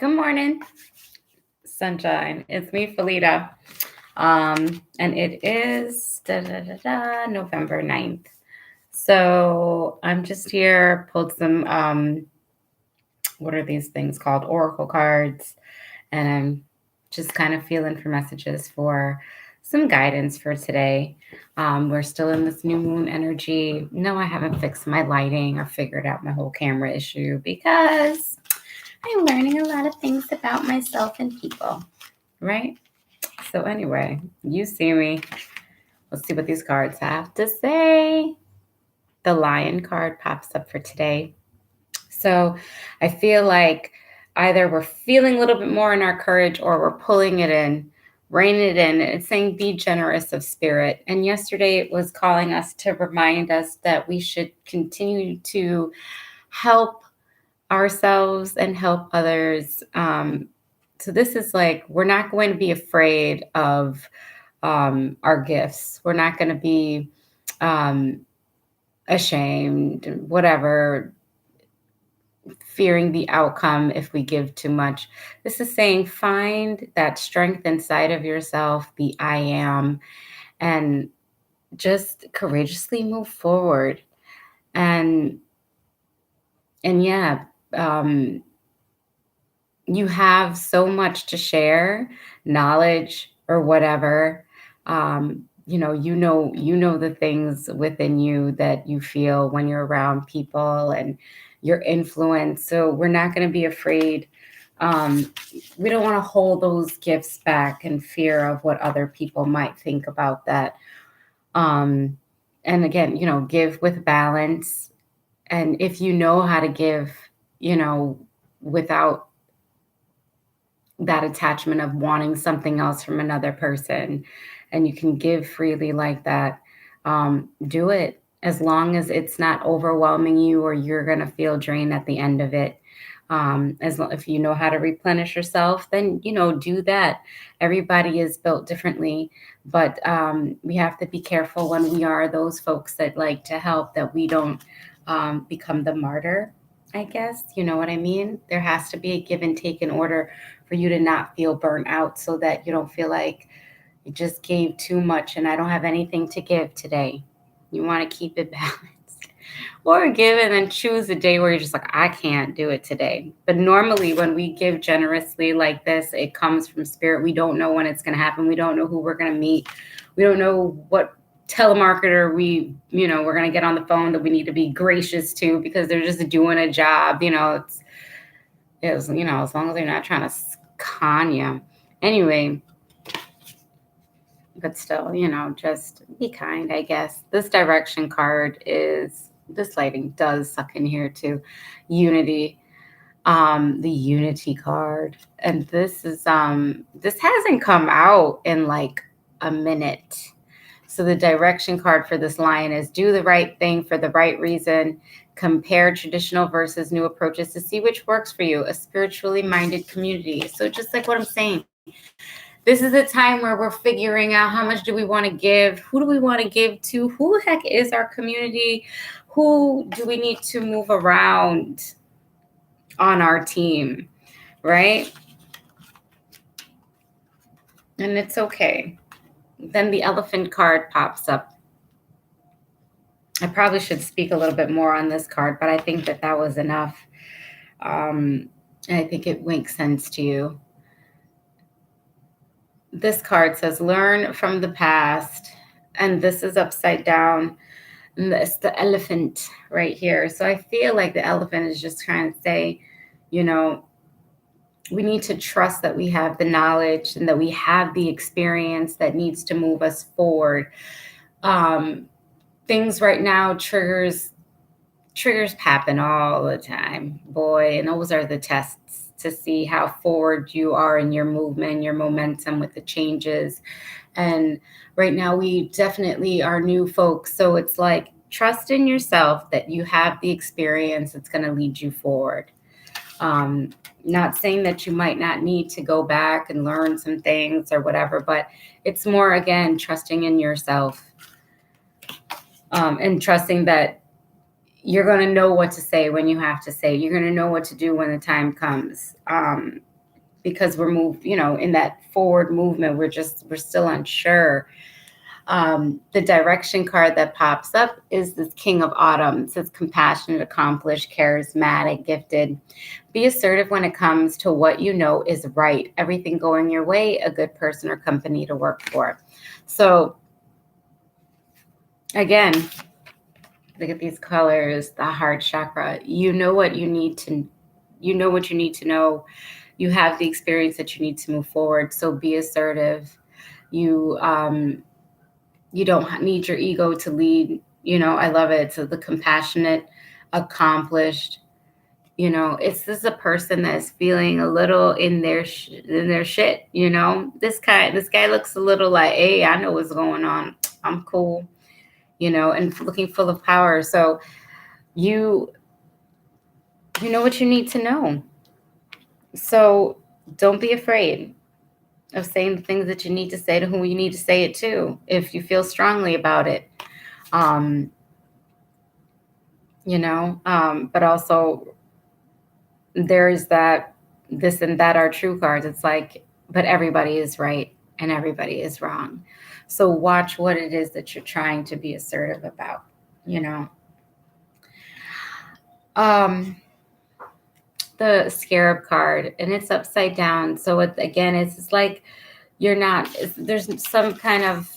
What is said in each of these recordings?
Good morning, sunshine. It's me, Felita. And it is November 9th. So I'm just here, pulled some, what are these things called? Oracle cards. And I'm just kind of feeling for messages for some guidance for today. We're still in this new moon energy. No, I haven't fixed my lighting or figured out my whole camera issue because I'm learning a lot of things about myself and people, right? So, anyway, you see me. Let's see what these cards have to say. The lion card pops up for today. So, I feel like either we're feeling a little bit more in our courage or we're pulling it in, reining it in. It's saying be generous of spirit. And yesterday it was calling us to remind us that we should continue to help ourselves and help others. So this is like we're not going to be afraid of our gifts. We're not going to be um, ashamed, whatever, fearing the outcome if we give too much. This is saying find that strength inside of yourself, the I am, and just courageously move forward. And and yeah, um, you have so much to share, knowledge or whatever. You know the things within you that you feel when you're around people and your influence. So we're not going to be afraid. um, we don't want to hold those gifts back in fear of what other people might think about that. um, and again, give with balance. And if you know how to give, without that attachment of wanting something else from another person, and you can give freely like that, do it as long as it's not overwhelming you or you're going to feel drained at the end of it. If you know how to replenish yourself, then do that. Everybody is built differently, but we have to be careful when we are those folks that like to help, that we don't become the martyr, I guess. You know what I mean? There has to be a give and take in order for you to not feel burnt out, so that you don't feel like you just gave too much and I don't have anything to give today. You want to keep it balanced. Or give and then choose a day where you're just like, I can't do it today. But normally, when we give generously like this, it comes from spirit. We don't know when it's going to happen. We don't know who we're going to meet. We don't know what telemarketer we're going to get on the phone that we need to be gracious to because they're just doing a job. As long as they're not trying to con you. Anyway, but still, just be kind, I guess. This direction card is, this lighting does suck in here too. Unity, the unity card. And this hasn't come out in like a minute. So the direction card for this lion is do the right thing for the right reason. Compare traditional versus new approaches to see which works for you. A spiritually minded community. So just like what I'm saying, this is a time where we're figuring out how much do we want to give, who do we want to give to, who the heck is our community, who do we need to move around on our team, right? And it's okay. Then the elephant card pops up. I probably should speak a little bit more on this card, but I think that was enough. I think it makes sense to you. This card says learn from the past, and this is upside down. And it's the elephant right here. So I feel like the elephant is just trying to say, you know, we need to trust that we have the knowledge and that we have the experience that needs to move us forward. Um, Things right now, triggers happen all the time, boy, and those are the tests to see how forward you are in your movement, your momentum with the changes. And right now we definitely are new folks, so it's like trust in yourself that you have the experience that's going to lead you forward. um, Not saying that you might not need to go back and learn some things or whatever, but it's more, again, trusting in yourself, and trusting that you're going to know what to say when you have to say. You're going to know what to do when the time comes. because we're in that forward movement. We're still unsure. The direction card that pops up is this King of Autumn. It says compassionate, accomplished, charismatic, gifted. Be assertive when it comes to what you know is right. Everything going your way, a good person or company to work for. So again, look at these colors, the heart chakra. You know what you need to know. You have the experience that you need to move forward. So be assertive. You don't need your ego to lead. I love it. So the compassionate, accomplished. It's this a person that's feeling a little in their shit. This guy looks a little like, hey, I know what's going on. I'm cool. And looking full of power. So you know what you need to know. So don't be afraid of saying the things that you need to say to who you need to say it to, if you feel strongly about it. But also there's that this and that are true cards. It's like, but everybody is right and everybody is wrong. So watch what it is that you're trying to be assertive about, the scarab card, and it's upside down. So it's like there's some kind of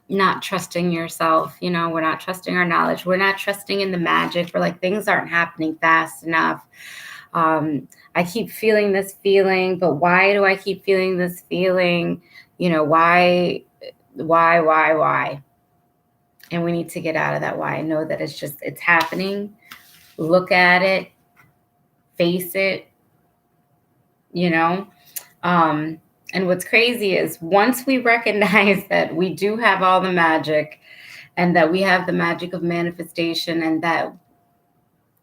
not trusting yourself. We're not trusting our knowledge. We're not trusting in the magic. We're like, things aren't happening fast enough. I keep feeling this feeling, but why do I keep feeling this feeling? Why? And we need to get out of that why. Know that it's happening. Look at it, face it, and what's crazy is once we recognize that we do have all the magic and that we have the magic of manifestation and that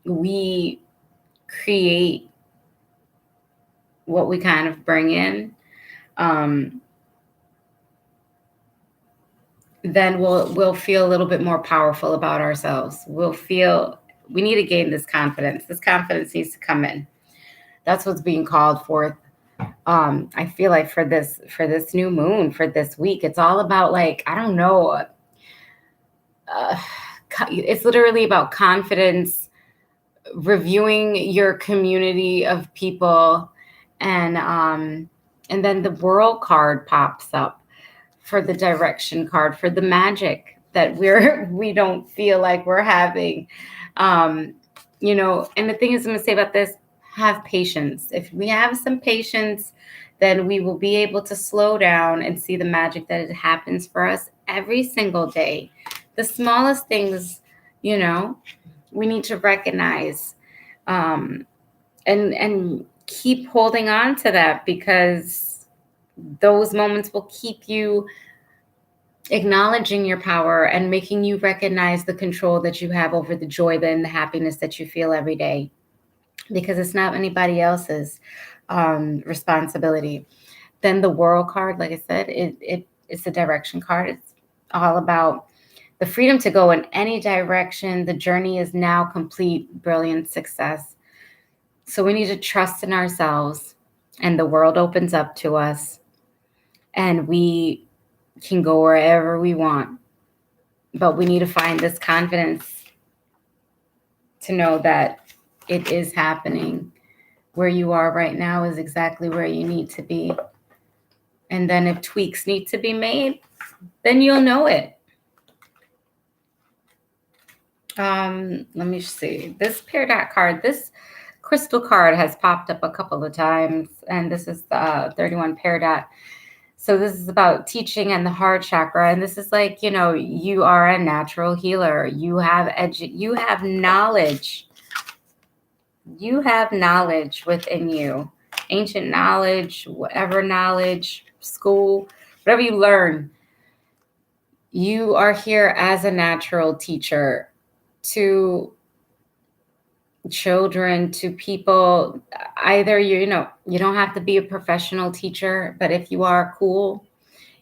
we create what we kind of bring in, then we'll feel a little bit more powerful about ourselves. We need to gain this confidence. This confidence needs to come in. That's what's being called forth. I feel like for this new moon, for this week, it's all about, like, I don't know. It's literally about confidence, reviewing your community of people, and then the World card pops up for the direction card, for the magic that we don't feel like we're having. And the thing is, I'm going to say about this, have patience. If we have some patience, then we will be able to slow down and see the magic that it happens for us every single day. The smallest things, we need to recognize, and keep holding on to that, because those moments will keep you acknowledging your power and making you recognize the control that you have over the joy and the happiness that you feel every day, because it's not anybody else's responsibility. Then the World card, like I said, it's a direction card. It's all about the freedom to go in any direction. The journey is now complete, brilliant success. So we need to trust in ourselves, and the world opens up to us, and we can go wherever we want. But we need to find this confidence to know that it is happening. Where you are right now is exactly where you need to be. And then if tweaks need to be made, then you'll know it. Let me see. This Pear Dot card, this crystal card has popped up a couple of times, and this is the 31 Pear Dot. So this is about teaching and the heart chakra. And this is like, you are a natural healer. You have knowledge. You have knowledge within you. Ancient knowledge, whatever knowledge, school, whatever you learn. You are here as a natural teacher to children, to people. Either you don't have to be a professional teacher, but if you are, cool,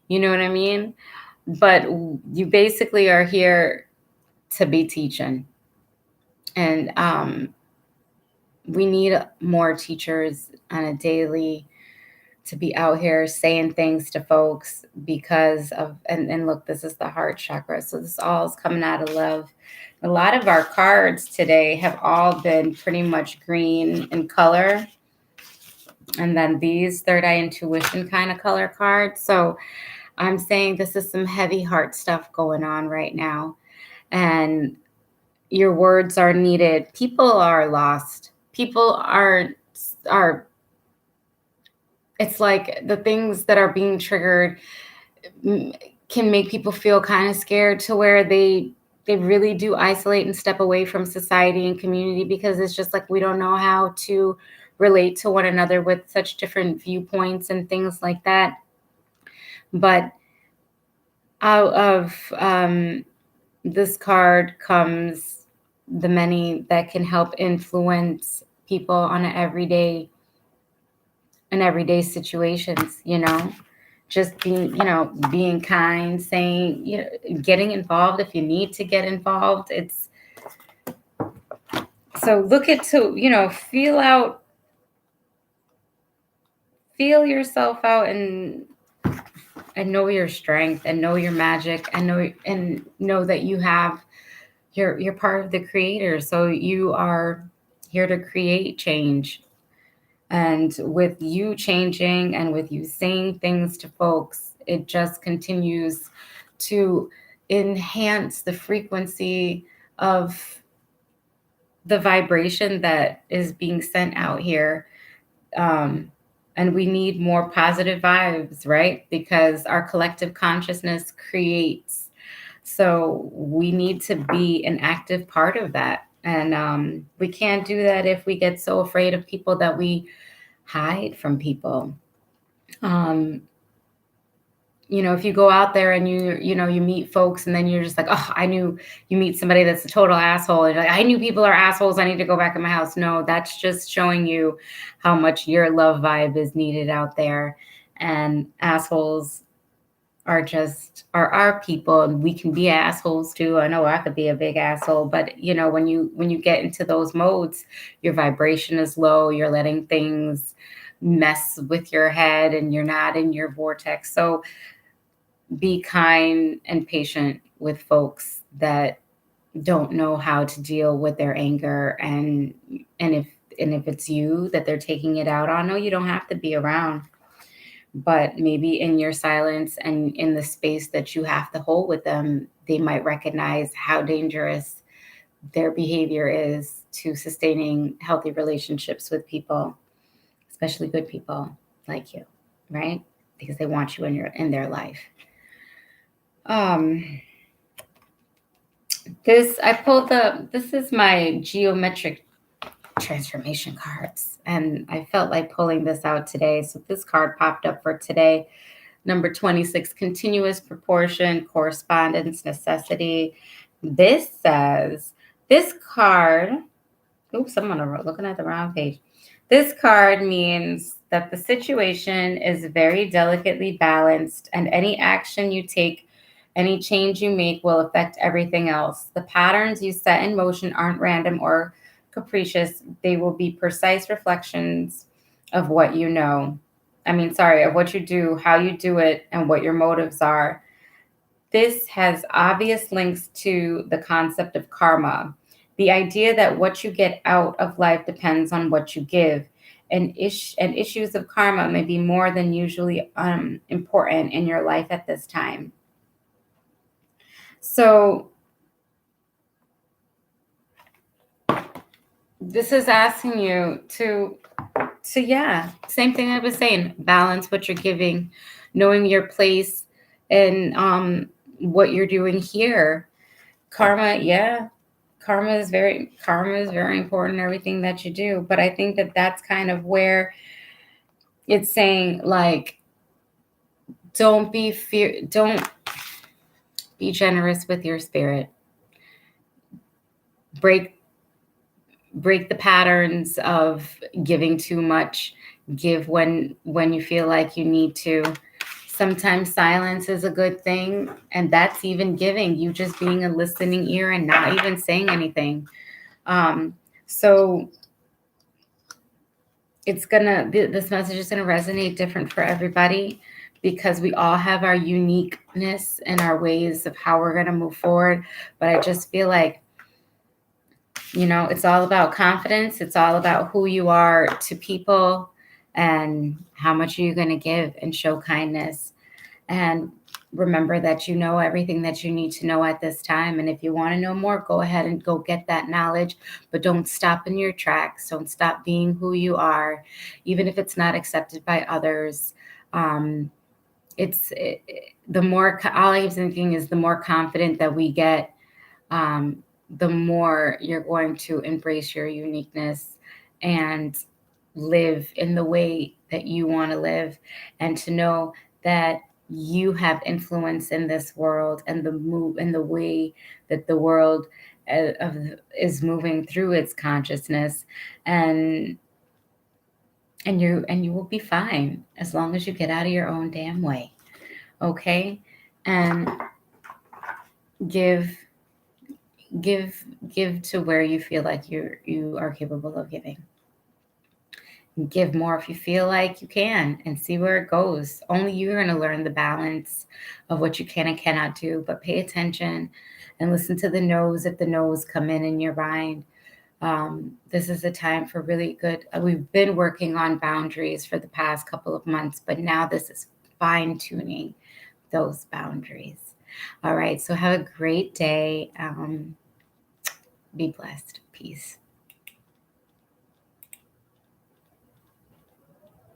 you know what I mean? But you basically are here to be teaching. And we need more teachers on a daily to be out here saying things to folks because of, and look, this is the heart chakra. So this all is coming out of love. A lot of our cards today have all been pretty much green in color. And then these third eye intuition kind of color cards. So I'm saying this is some heavy heart stuff going on right now. And your words are needed. People are lost. People are it's like the things that are being triggered can make people feel kind of scared to where they really do isolate and step away from society and community, because it's just like we don't know how to relate to one another with such different viewpoints and things like that. But out of this card comes the many that can help influence people on an everyday situations, just being kind, saying, getting involved if you need to get involved. It's so look at to, feel yourself out and know your strength and know your magic and know that you're part of the creator. So you are here to create change. And with you changing and with you saying things to folks, it just continues to enhance the frequency of the vibration that is being sent out here. And we need more positive vibes, right? Because our collective consciousness creates. So we need to be an active part of that. And we can't do that if we get so afraid of people that we hide from people. If you go out there and you meet folks and then you're just like, oh, I knew, you meet somebody that's a total asshole. And you're like, I knew people are assholes. I need to go back in my house. No, that's just showing you how much your love vibe is needed out there. And assholes are our people, and we can be assholes too. I know I could be a big asshole, but when you get into those modes, your vibration is low. You're letting things mess with your head and you're not in your vortex. So be kind and patient with folks that don't know how to deal with their anger, and if it's you that they're taking it out on, no, you don't have to be around. But maybe in your silence and in the space that you have to hold with them, they might recognize how dangerous their behavior is to sustaining healthy relationships with people, especially good people like you, right? Because they want you in their life. This is my geometric transformation cards, and I felt like pulling this out today. So this card popped up for today, number 26, continuous proportion, correspondence, necessity. This says, this card, oops, I'm looking at the wrong page. This card means that the situation is very delicately balanced, and any action you take, any change you make will affect everything else. The patterns you set in motion aren't random or capricious. They will be precise reflections of what you know. Of what you do, how you do it, and what your motives are. This has obvious links to the concept of karma, the idea that what you get out of life depends on what you give. And issues of karma may be more than usually important in your life at this time. So this is asking you to same thing I was saying, balance what you're giving, knowing your place and what you're doing here. Karma is very important in everything that you do. But I think that that's kind of where it's saying, like, don't be generous with your spirit. Break the patterns of giving too much. Give when you feel like you need to. Sometimes silence is a good thing, and that's even giving. You just being a listening ear and not even saying anything. So this message is gonna resonate different for everybody because we all have our uniqueness and our ways of how we're gonna move forward. But I just feel like, it's all about confidence. It's all about who you are to people and how much are you gonna give and show kindness. And remember that you know everything that you need to know at this time. And if you want to know more, go ahead and go get that knowledge. But don't stop in your tracks. Don't stop being who you are, even if it's not accepted by others. The more, all I'm thinking is the more confident that we get, the more you're going to embrace your uniqueness and live in the way that you want to live, and to know that you have influence in this world and the move and the way that the world is moving through its consciousness, and you will be fine as long as you get out of your own damn way. Okay. And give give to where you feel like you are capable of giving. Give more if you feel like you can, and see where it goes. Only you're going to learn the balance of what you can and cannot do. But pay attention and listen to the no's if the no's come in your mind. This is a time for really good. We've been working on boundaries for the past couple of months, but now this is fine tuning those boundaries. All right. So have a great day. Be blessed. Peace.